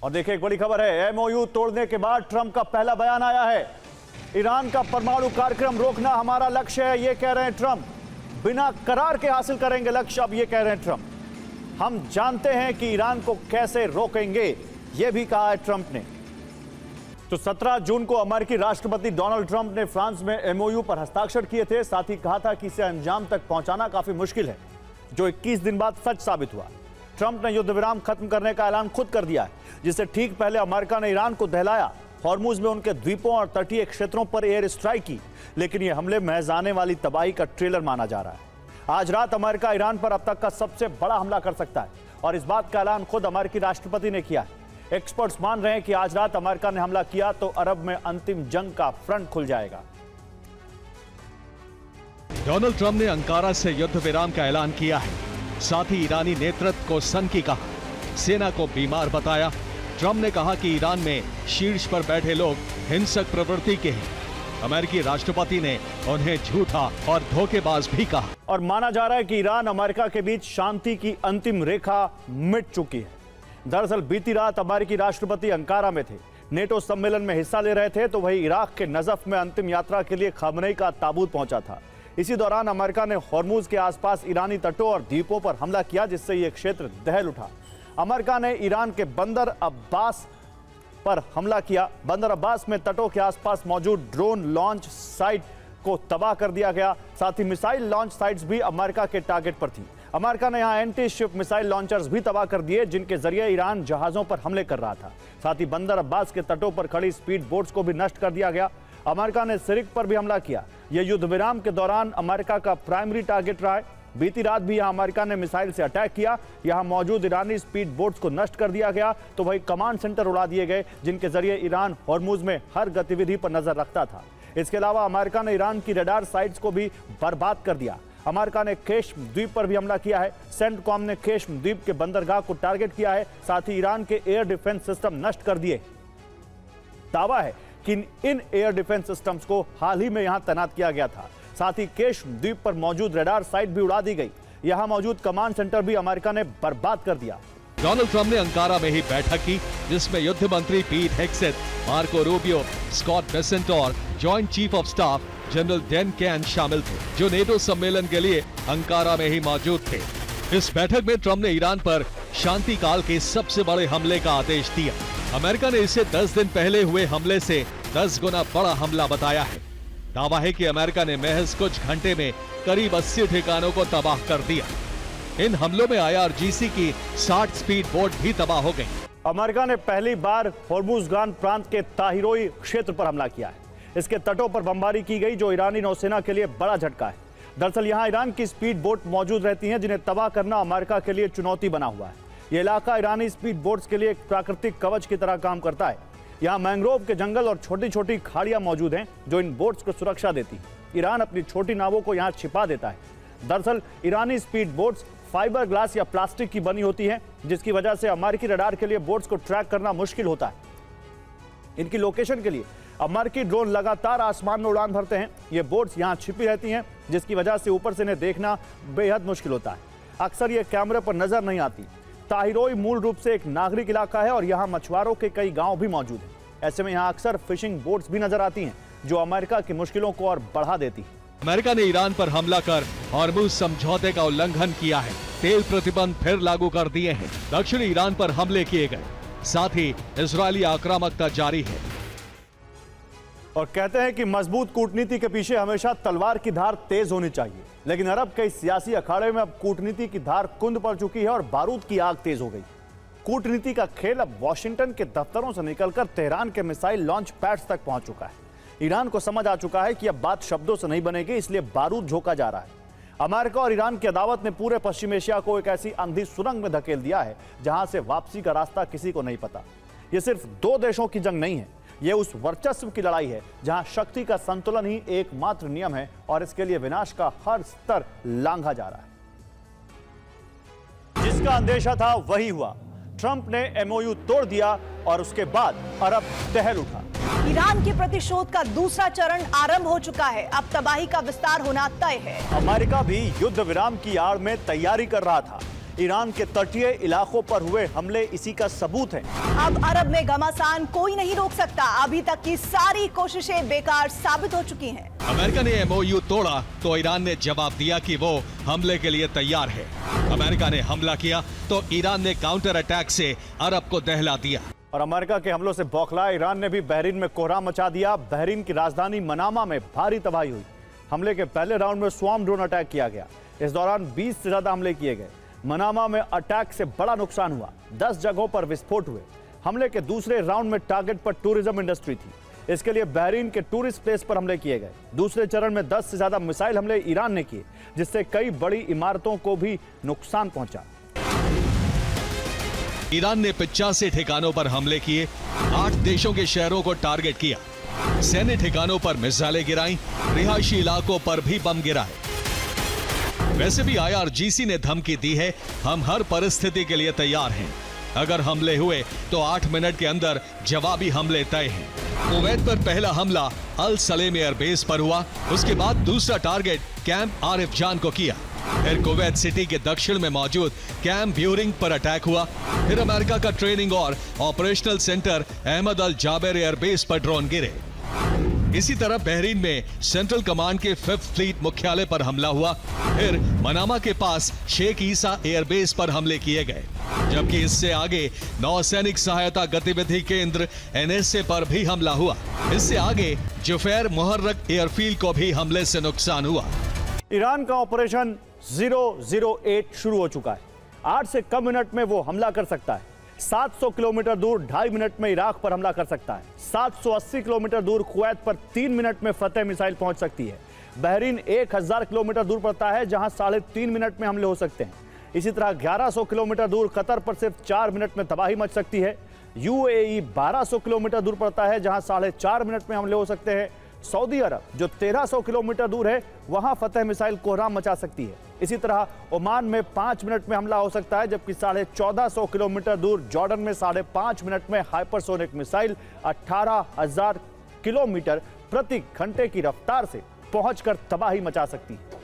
और देखिए एक बड़ी खबर है, एमओयू तोड़ने के बाद ट्रंप का पहला बयान आया है। ईरान का परमाणु कार्यक्रम रोकना हमारा लक्ष्य है, ये कह रहे हैं ट्रंप। बिना करार के हासिल करेंगे लक्ष्य, अब ये कह रहे हैं ट्रंप। हम जानते हैं कि ईरान को कैसे रोकेंगे, ये भी कहा है ट्रंप ने। तो 17 जून को अमेरिकी राष्ट्रपति डोनाल्ड ट्रंप ने फ्रांस में एमओयू पर हस्ताक्षर किए थे। साथ ही कहा था कि इसे अंजाम तक पहुंचाना काफी मुश्किल है, जो 21 दिन बाद सच साबित हुआ। ट्रंप ने युद्ध विराम खत्म करने का ऐलान खुद कर दिया है, जिससे ठीक पहले अमेरिका ने ईरान को दहलाया, हॉर्मुज में उनके द्वीपों और तटीय क्षेत्रों पर एयर स्ट्राइक की। लेकिन यह हमले महज आने वाली तबाही का ट्रेलर माना जा रहा है। आज रात अमेरिका ईरान पर अब तक का सबसे बड़ा हमला कर सकता है, और इस बात का ऐलान खुद अमेरिकी राष्ट्रपति ने किया है। एक्सपर्ट्स मान रहे हैं कि आज रात अमेरिका ने हमला किया तो अरब में अंतिम जंग का फ्रंट खुल जाएगा। डोनाल्ड ट्रंप ने अंकारा से युद्ध विराम का ऐलान किया है। साथ ही ईरानी नेतृत्व को सनकी कहा, सेना को बीमार बताया। ट्रंप ने कहा कि ईरान में शीर्ष पर बैठे लोग हिंसक प्रवृत्ति के हैं। अमेरिकी राष्ट्रपति ने उन्हें झूठा और धोखेबाज भी कहा। और माना जा रहा है कि ईरान अमेरिका के बीच शांति की अंतिम रेखा मिट चुकी है। दरअसल बीती रात अमेरिकी राष्ट्रपति अंकारा में थे, नेटो सम्मेलन में हिस्सा ले रहे थे, तो वही इराक के नजफ में अंतिम यात्रा के लिए खमेनी का ताबूत पहुंचा था। इसी दौरान अमेरिका ने हॉर्मुज के आसपास ईरानी तटों और द्वीपों पर हमला किया, जिससे यह क्षेत्र दहल उठा। अमेरिका ने ईरान के बंदर अब्बास पर हमला किया। बंदर अब्बास में तटों के आसपास मौजूद ड्रोन लॉन्च साइट को तबाह कर दिया गया। साथ ही मिसाइल लॉन्च साइट्स भी अमेरिका के टारगेट पर थी। अमेरिका ने यहां एंटी शिप मिसाइल लॉन्चर्स भी तबाह कर दिए, जिनके जरिए ईरान जहाजों पर हमले कर रहा था। साथ ही बंदर अब्बास के तटों पर खड़ी स्पीड बोट्स को भी नष्ट कर दिया गया। अमेरिका ने सिरिक पर भी हमला किया। यह युद्ध विराम के दौरान अमेरिका का प्राइमरी टारगेट रहा है। बीती रात भी यहां अमेरिका ने मिसाइल से अटैक किया। यहां मौजूद ईरानी स्पीड बोट्स को नष्ट कर दिया गया, तो वही कमांड सेंटर उड़ा दिए गए, जिनके जरिए ईरान हॉर्मुज में हर गतिविधि पर नजर रखता था। इसके अलावा अमेरिका ने ईरान की रडार साइट्स को भी बर्बाद कर दिया। अमेरिका ने केश्म द्वीप पर भी हमला किया है। सेंटकॉम ने केश्म द्वीप के बंदरगाह को टारगेट किया है। साथ ही ईरान के एयर डिफेंस सिस्टम नष्ट कर दिए। दावा है कि इन एयर डिफेंस सिस्टम्स को हाल ही में यहां तैनात किया गया था। साथ ही केश्म द्वीप पर मौजूद रडार साइट भी उड़ा दी गई। यहां मौजूद कमांड सेंटर भी अमेरिका ने बर्बाद कर दिया। डोनाल्ड ट्रंप ने अंकारा में ही बैठक की, जिसमें युद्ध मंत्री पीट हेग्सेथ, मार्को रूबियो, स्कॉट बेसेंट और joint chief of staff general Dan can शामिल थे, जो नेटो सम्मेलन के लिए अंकारा में ही मौजूद थे। इस बैठक में ट्रंप ने ईरान पर शांति काल के सबसे बड़े हमले का आदेश दिया। अमेरिका ने इसे 10 दिन पहले हुए हमले से 10 गुना बड़ा हमला बताया है। दावा है कि अमेरिका ने महज कुछ घंटे में करीब 80 ठिकानों को तबाह कर दिया। इन हमलों में IRGC की 60 स्पीड बोट भी तबाह हो गई। अमेरिका ने पहली बार हॉर्मुजगान प्रांत के ताहिरोई क्षेत्र पर हमला किया है। इसके तटों पर बमबारी की गई, जो ईरानी नौसेना के लिए बड़ा झटका है। दरअसल यहां ईरान की स्पीड बोट मौजूद रहती हैं, जिन्हें तबाह करना अमेरिका के लिए चुनौती बना हुआ है। यह इलाका ईरानी स्पीड बोट्स के लिए एक प्राकृतिक कवच की तरह काम करता है। यहाँ मैंग्रोव के जंगल और छोटी छोटी खाड़ियां मौजूद हैं, जो इन बोट्स को सुरक्षा देती हैं। ईरान अपनी छोटी नावों को यहाँ छिपा देता है। दरअसल ईरानी स्पीड बोट्स फाइबर ग्लास या प्लास्टिक की बनी होती हैं, जिसकी वजह से अमेरिकी रडार के लिए बोट्स को ट्रैक करना मुश्किल होता है। इनकी लोकेशन के लिए अमेरिकी ड्रोन लगातार आसमान में उड़ान भरते हैं। ये बोट्स यहाँ छिपी रहती हैं, जिसकी वजह से ऊपर से इन्हें देखना बेहद मुश्किल होता है। अक्सर ये कैमरे पर नजर नहीं आती। ताहिरोई मूल रूप से एक नागरिक इलाका है और यहाँ मछुआरों के कई गांव भी मौजूद हैं। ऐसे में यहाँ अक्सर फिशिंग बोट्स भी नजर आती हैं, जो अमेरिका की मुश्किलों को और बढ़ा देती है। अमेरिका ने ईरान पर हमला कर हॉर्मुज समझौते का उल्लंघन किया है। तेल प्रतिबंध फिर लागू कर दिए हैं। दक्षिणी ईरान पर हमले किए गए। साथ ही इजरायली आक्रामकता जारी है। और कहते हैं कि मजबूत कूटनीति के पीछे हमेशा तलवार की धार तेज होनी चाहिए, लेकिन अरब के इस सियासी अखाड़े में अब कूटनीति की धार कुंद पड़ चुकी है और बारूद की आग तेज हो गई। कूटनीति का खेल अब वॉशिंगटन के दफ्तरों से निकलकर तेहरान के मिसाइल लॉन्च पैड्स तक पहुंच चुका है। ईरान को समझ आ चुका है कि अब बात शब्दों से नहीं बनेगी, इसलिए बारूद झोंका जा रहा है। अमेरिका और ईरान की अदावत ने पूरे पश्चिम एशिया को एक ऐसी अंधी सुरंग में धकेल दिया है, जहां से वापसी का रास्ता किसी को नहीं पता। यह सिर्फ दो देशों की जंग नहीं है, यह उस वर्चस्व की लड़ाई है जहां शक्ति का संतुलन ही एकमात्र नियम है, और इसके लिए विनाश का हर स्तर लांघा जा रहा है। जिसका अंदेशा था वही हुआ। ट्रंप ने एमओयू तोड़ दिया और उसके बाद अरब दहल उठा। ईरान के प्रतिशोध का दूसरा चरण आरंभ हो चुका है। अब तबाही का विस्तार होना तय है। अमेरिका भी युद्ध विराम की आड़ में तैयारी कर रहा था। ईरान के तटीय इलाकों पर हुए हमले इसी का सबूत हैं। अब अरब में घमासान कोई नहीं रोक सकता। अभी तक की सारी कोशिशें बेकार साबित हो चुकी हैं। अमेरिका ने एमओयू तोड़ा तो ईरान ने जवाब दिया कि वो हमले के लिए तैयार है। अमेरिका ने हमला किया तो ईरान ने काउंटर अटैक से अरब को दहला दिया। और अमेरिका के हमलों से बौखला ईरान ने भी बहरीन में कोहराम मचा दिया। बहरीन की राजधानी मनामा में भारी तबाही हुई। हमले के पहले राउंड में स्वॉर्म ड्रोन अटैक किया गया। इस दौरान 20 से ज्यादा हमले किए गए। मनामा में अटैक से बड़ा नुकसान हुआ। 10 जगहों पर विस्फोट हुए। हमले के दूसरे राउंड में टारगेट पर टूरिज्म इंडस्ट्री थी। इसके लिए बहरीन के टूरिस्ट प्लेस पर हमले किए गए। दूसरे चरण में 10 से ज्यादा मिसाइल हमले ईरान ने किए, जिससे कई बड़ी इमारतों को भी नुकसान पहुंचा। ईरान ने 85 ठिकानों पर हमले किए, 8 देशों के शहरों को टारगेट किया। सैन्य ठिकानों पर मिसाइलें गिराई, रिहायशी इलाकों पर भी बम गिराए। वैसे भी IRGC ने धमकी दी है, हम हर परिस्थिति के लिए तैयार हैं। अगर हमले हुए तो 8 मिनट के अंदर जवाबी हमले तय हैं। कुवैत पर पहला हमला अल सलेम एयरबेस पर हुआ। उसके बाद दूसरा टारगेट कैंप आरिफ जान को किया। फिर कुवैत सिटी के दक्षिण में मौजूद कैंप ब्यूरिंग पर अटैक हुआ। फिर अमेरिका का ट्रेनिंग और operational centre Ahmad Al Jaber airbase पर ड्रोन गिरे। इसी तरह बहरीन में सेंट्रल कमांड के 5th फ्लीट मुख्यालय पर हमला हुआ। फिर मनामा के पास शेख ईसा एयरबेस पर हमले किए गए, जबकि इससे आगे नौसैनिक सहायता गतिविधि केंद्र NSA पर भी हमला हुआ। इससे आगे जुफैर मुहर्रक एयरफील्ड को भी हमले से नुकसान हुआ। ईरान का ऑपरेशन 008 शुरू हो चुका है। 8 से कम मिनट में वो हमला कर सकता है। 700 किलोमीटर दूर 2.5 मिनट में इराक पर हमला कर सकता है। 780 किलोमीटर दूर कुवैत पर 3 मिनट में फतेह मिसाइल पहुंच सकती है। बहरीन 1000 किलोमीटर दूर पड़ता है, जहां 3.5 मिनट में हमले हो सकते हैं। इसी तरह 1100 किलोमीटर दूर कतर पर सिर्फ 4 मिनट में तबाही मच सकती है। UAE 1200 किलोमीटर दूर पड़ता है, जहां 4.5 मिनट में हमले हो सकते हैं। सऊदी अरब जो 1300 किलोमीटर दूर है, वहां फतेह मिसाइल कोहराम मचा सकती है। इसी तरह ओमान में 5 मिनट में हमला हो सकता है, जबकि 1450 किलोमीटर दूर जॉर्डन में 5.5 मिनट में हाइपरसोनिक मिसाइल 18,000 किलोमीटर प्रति घंटे की रफ्तार से पहुंचकर तबाही मचा सकती है।